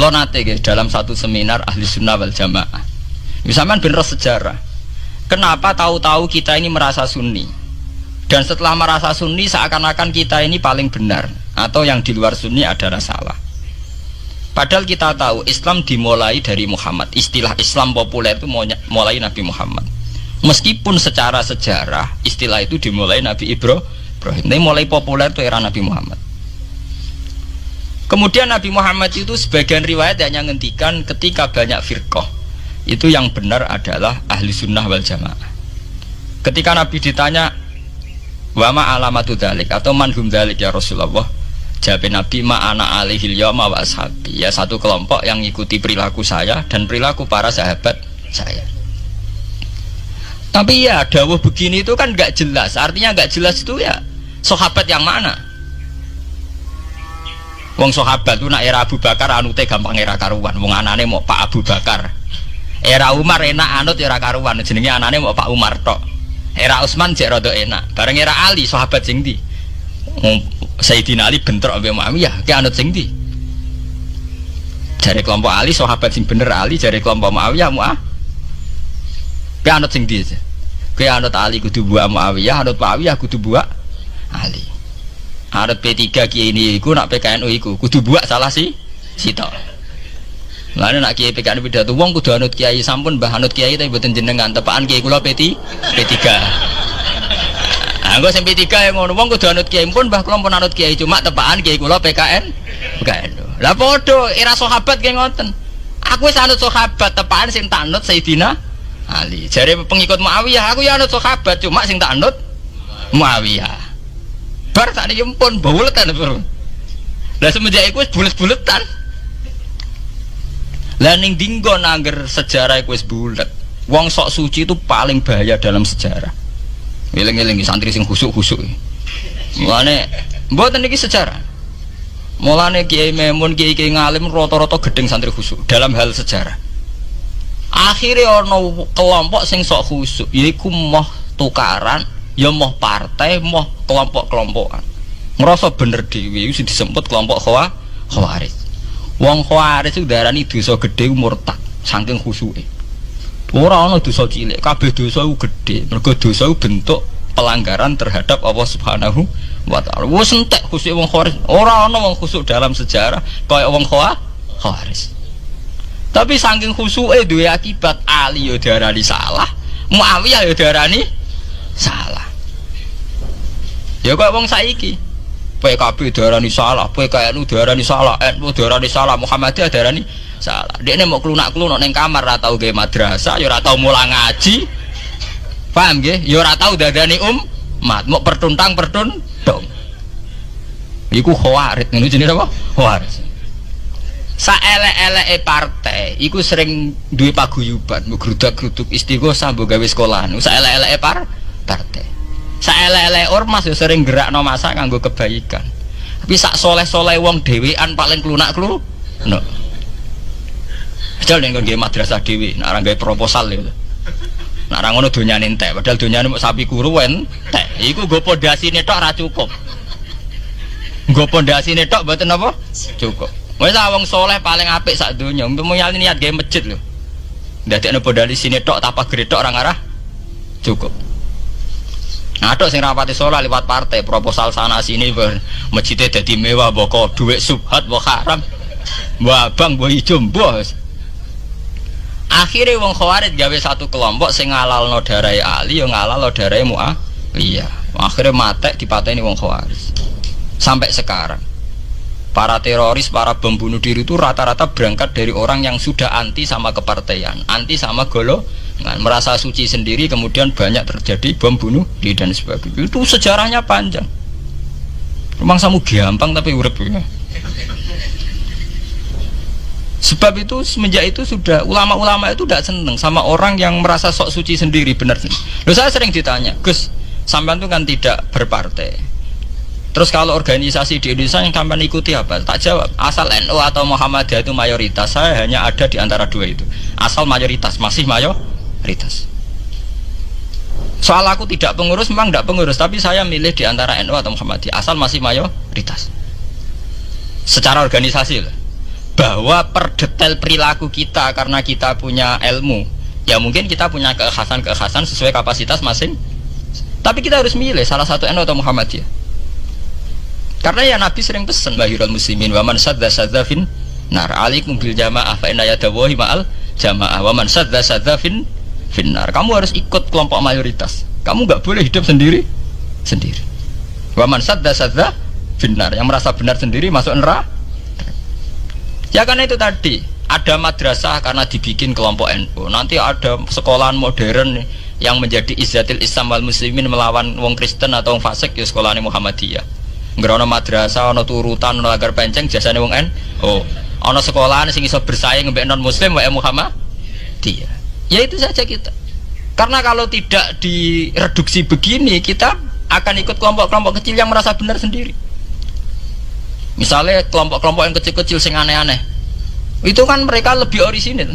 Kalau nate dalam satu seminar ahli sunnah wal jamaah, misalkan bener sejarah, kenapa tahu-tahu kita ini merasa sunni, dan setelah merasa sunni seakan-akan kita ini paling benar, atau yang di luar sunni adalah salah. Padahal kita tahu Islam dimulai dari Muhammad. Istilah Islam populer itu mulai Nabi Muhammad. Meskipun secara sejarah istilah itu dimulai Nabi Ibrahim. Ini mulai populer itu era Nabi Muhammad. Kemudian Nabi Muhammad itu sebagian riwayat hanya ngendikan ketika banyak firqah, itu yang benar adalah ahli sunnah wal jamaah. Ketika Nabi ditanya wama alamatu dzalik atau manhum dzalik ya Rasulullah, jawab Nabi ma'ana alihil yawma wa ashabi, ya satu kelompok yang ngikuti perilaku saya dan perilaku para sahabat saya. Tapi ya dawuh begini itu kan gak jelas. Artinya gak jelas itu ya sahabat yang mana? Wong sahabat itu nak era Abu Bakar anute gampang era karuan. Wong anane mau Pak Abu Bakar. Era Umar enak anut era karuan. Jenenge anane mau Pak Umar tok. Era Utsman jek rada enak. Bareng era Ali sahabat sing ndi? Sayyidina Ali bentrok ambek Muawiyah, ki anut sing ndi? Jare kelompok Ali sahabat sing bener Ali, jare kelompok Muawiyah ki anut sing ndi? Ki anut Ali kudu buak Muawiyah, anut Muawiyah kudu buak Ali. Anut P3 kiai ini iku nak PKNU iku kudu buak salah si sitok. Lane nak kiai PKNU pidato wong kudu anut kiai, sampun mbah anut kiai tapi mboten jenengan tepaan kiai kula P3. Anggo sing P3 yang ngono wong kudu anut kiai pun mbah kula pun anut kiai cuma tepaan kiai kula PKNU. Lah padha era sahabat ki ngoten. Aku wis anut sahabat tepaan sing tak anut Sayyidina Ali. Jare pengikut Muawiyah aku ya anut sahabat cuma sing tak anut Muawiyah. Bar tak niki pun buletan bro. Lah semenjak iku wis bulet-buletan. Lah ning dinggo nangger sejarah iku wis bulet. Wong sok suci itu paling bahaya dalam sejarah. Eling-eling santri sing khusuk-khusuk. Mulane mboten niki sejarah. Mulane Kiai Memun, Kiai ngalim rata-rata gedeng santri khusuk dalam hal sejarah. Akhirnya ono kelompok sing sok khusuk, yaiku moh tukaran, ya moh partai, moh kelompok-kelompokan. Ngerasa bener dhewe iku disebut kelompok Khawarij. Wong Khawarij itu darani dosa gedhe murtad saking khusuke. Ora ana dosa cilik, kabeh dosa iku gedhe. Mergo dosa iku bentuk pelanggaran terhadap Allah Subhanahu wa taala. Wis entek khusuk wong Khawarij. Ora ana wong khusuk dalam sejarah kaya wong Khawarij. Tapi saking khusuke duwe akibat Ali ya diarani salah, Muawiyah ya diarani salah. Ya kok wong saiki PKB diarani salah, PKNU diarani salah, NU diarani salah, Muhammadiyah diarani salah. Dekne mau klunak-klunuk ning kamar ora tau gawe madrasah, ya ora tau mulang ngaji. Paham nggih? Ya ora tau dadani umat, mau pertuntang-pertuntung. Iku Khawarij, ngono jenenge apa? Khawarij. Saelek-eleke partai iku sering duwe paguyuban, mbok grudak-gruduk istighosah mbok gawe sekolahan. Saelek-eleke partai. Saelek-eleke ormas yo sering gerakno masa kanggo kebaikan. Tapi sak soleh-soleh wong dhewean paling klunak-klunuk. Padahal nek nggo madrasah dhewe, nek ora gawe proposal lho. Nek ora ngono donyane entek, padahal donyane mung sapi kuru entek. Iku nggo pondasine tok ora cukup. Nggo pondasine tok mboten apa? Cukup. Wis wong soleh paling apik sak donya, mulyane niat gawe masjid lho. Ndadekno pondasine tok tanpa gredok ora ngarah cukup. Ngathok sing rapati saleh liwat partai proposal sana sini masjidnya dadi mewah mbok dhuwit subhat mbok haram. Mbok abang mbok ijo mbok. Akhire wong Khawarij gawe satu kelompok sing ngalalno darahe Ali ya ngalalno darahe Muawiyah. Akhire matek dipateni wong Khawarij. Sampai sekarang para teroris, para pembunuh diri itu rata-rata berangkat dari orang yang sudah anti sama kepartaian, anti sama golongan, merasa suci sendiri, kemudian banyak terjadi bom bunuh diri dan sebagainya. Itu sejarahnya panjang. Memang samu gampang tapi urip ya. Sebab itu semenjak itu sudah ulama-ulama itu tidak seneng sama orang yang merasa sok suci sendiri, benar sih. Loh, saya sering ditanya, Gus, sampean itu kan tidak berpartai. Terus kalau organisasi di Indonesia yang sampean ikuti apa? Tak jawab. Asal NU atau Muhammadiyah itu mayoritas, saya hanya ada di antara dua itu. Asal mayoritas, masih mayoritas. Soal aku tidak pengurus, memang tidak pengurus, tapi saya milih di antara NU atau Muhammadiyah. Asal masih mayoritas. Secara organisasi lah. bahwa per detail perilaku kita karena kita punya ilmu, ya mungkin kita punya keekhasan sesuai kapasitas masing. Tapi kita harus milih salah satu NU atau Muhammadiyah. Karena ya Nabi sering pesan bahirul muslimin wa man sadda fin nar alaikum bil jamaah fa inna yadawahi ma'al jamaah wa man sadda fin nar. Kamu harus ikut kelompok mayoritas. Kamu nggak boleh hidup sendiri. Wa man sadda fin nar, yang merasa benar sendiri masuk neraka. Ya karena itu tadi ada madrasah karena dibikin kelompok NU. Nanti ada sekolahan modern yang menjadi izzatil Islam wal muslimin melawan wong Kristen atau wong fasik, ya sekolahane Muhammadiyah. Ngerono madrasah, ono turutan, ono lagar penceng, jasane wong NU. Ono sekolahan sing iso bersaing mbek non muslim wae Muhammadiyah. Ya itu saja kita. Karena kalau tidak direduksi begini, kita akan ikut kelompok-kelompok kecil yang merasa benar sendiri. Misalnya kelompok-kelompok yang kecil-kecil sing aneh-aneh, itu kan mereka lebih orisinil.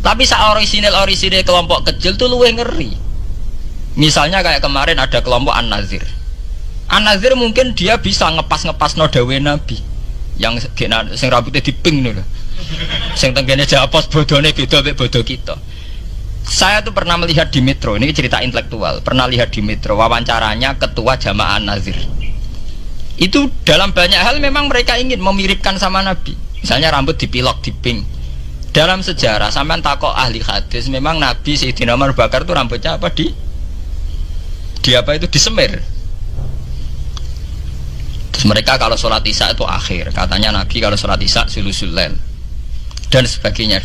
Tapi orisinil kelompok kecil itu luwih ngeri. Misalnya kayak kemarin ada kelompok An-Nazir. An-Nazir mungkin dia bisa ngepas no dawe Nabi yang sing rambutnya diping nih loh, sing tenggene japos bodone beda mek bodo kita. Saya tuh pernah melihat di Metro, ini cerita intelektual, pernah lihat di Metro wawancaranya ketua jamaah An-Nazir. Itu dalam banyak hal memang mereka ingin memiripkan sama Nabi. Misalnya rambut dipilok, diping. Dalam sejarah sampean takok ahli hadis, memang Nabi Sayyidina Umar Bakar itu rambutnya apa di apa itu disemir. Terus mereka kalau sholat isya itu akhir, katanya Nabi kalau sholat isya sulusul lail dan sebagainya.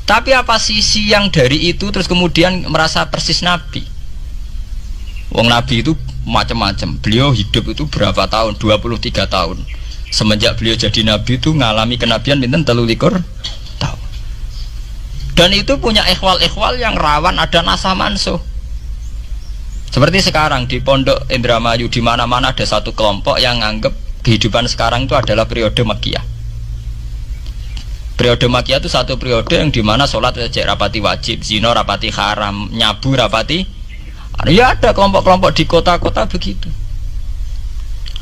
Tapi apa sisi yang dari itu terus kemudian merasa persis Nabi? Wong Nabi itu macam-macam. Beliau hidup itu berapa tahun? 23 tahun. Semenjak beliau jadi Nabi itu ngalami kenabian pinten 33 tahun. Dan itu punya ikhwal-ikhwal yang rawan ada nasah mansuh. Seperti sekarang di Pondok Indramayu, di mana-mana ada satu kelompok yang anggap kehidupan sekarang itu adalah periode Makkiyah. Periode Makkiyah itu satu periode yang dimana sholat rapati wajib, zina rapati haram, nyabu rapati. Ya ada kelompok-kelompok di kota-kota begitu.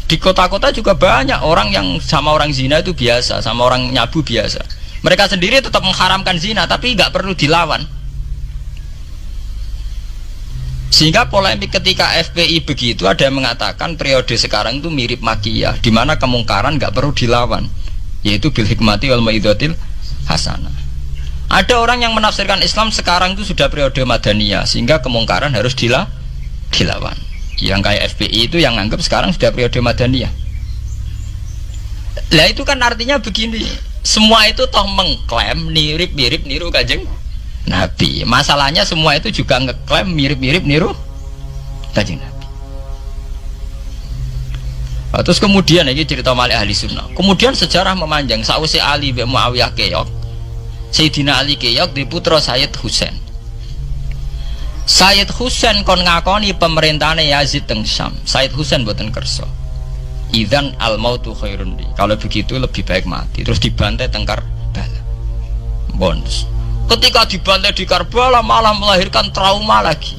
Di kota-kota juga banyak orang yang sama orang zina itu biasa, sama orang nyabu biasa. Mereka sendiri tetap mengharamkan zina, tapi nggak perlu dilawan. Sehingga polemik ketika FPI begitu, ada yang mengatakan periode sekarang itu mirip Makkiyah, di mana kemungkaran nggak perlu dilawan, yaitu bil hikmati wal mau'izatil hasanah. Ada orang yang menafsirkan Islam sekarang itu sudah periode Madaniyah, sehingga kemungkaran harus dilawan. Yang kayak FPI itu yang anggap sekarang sudah periode Madaniyah. Lah itu kan artinya begini, semua itu toh mengklaim mirip-mirip niru Kanjeng Nabi. Masalahnya semua itu juga ngeklaim mirip-mirip niru Kanjeng Nabi. Terus kemudian ini cerita Malik ahli sunnah. Kemudian sejarah memanjang. Sausé Ali bin Muawiyah keok, Sayyidina Ali keok di putra Sayyid Husain. Sayyid Husain kon ngakoni pemerintahane Yazid teng Syam. Sayyid Husain boten kersa. Idzan al mautu khairun li. Kalau begitu lebih baik mati. Terus dibantai teng Karbala. Bonus. Ketika dibantai di Karbala malah melahirkan trauma lagi.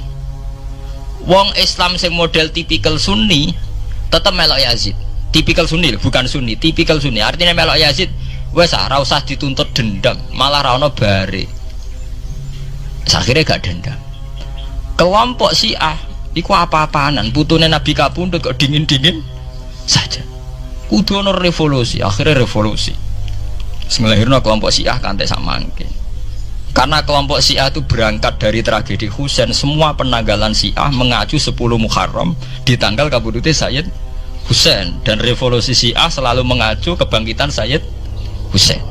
Wong Islam sing model tipikal Sunni tetap melok Yazid. Tipikal Sunni bukan Sunni, tipikal Sunni. Artinya melok Yazid wes ora usah dituntut dendam, malah ra ono bare. Akhirnya gak dendam. Kelompok Syiah iku apa-apaanan, putune Nabi kapundhut kok dingin-dingin saja. Kudu ono revolusi, akhirnya revolusi. Nglahirno kelompok Syiah kanthi sak mangke. Karena kelompok Syiah itu berangkat dari tragedi Husain, semua penanggalan Syiah mengacu 10 Muharram di tanggal kabudute Sayyid Husain, dan revolusi Syiah selalu mengacu kebangkitan Sayyid Husain.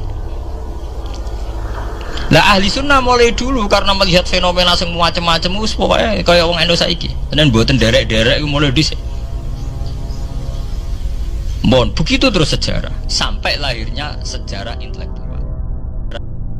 Lah ahli sunnah mulai dulu karena melihat fenomena sing macam-macam wis pokoke kaya wong Indonesia saiki. Tenan mboten derek-derek mulai dhisik. Begitu terus sejarah sampai lahirnya sejarah intelektual.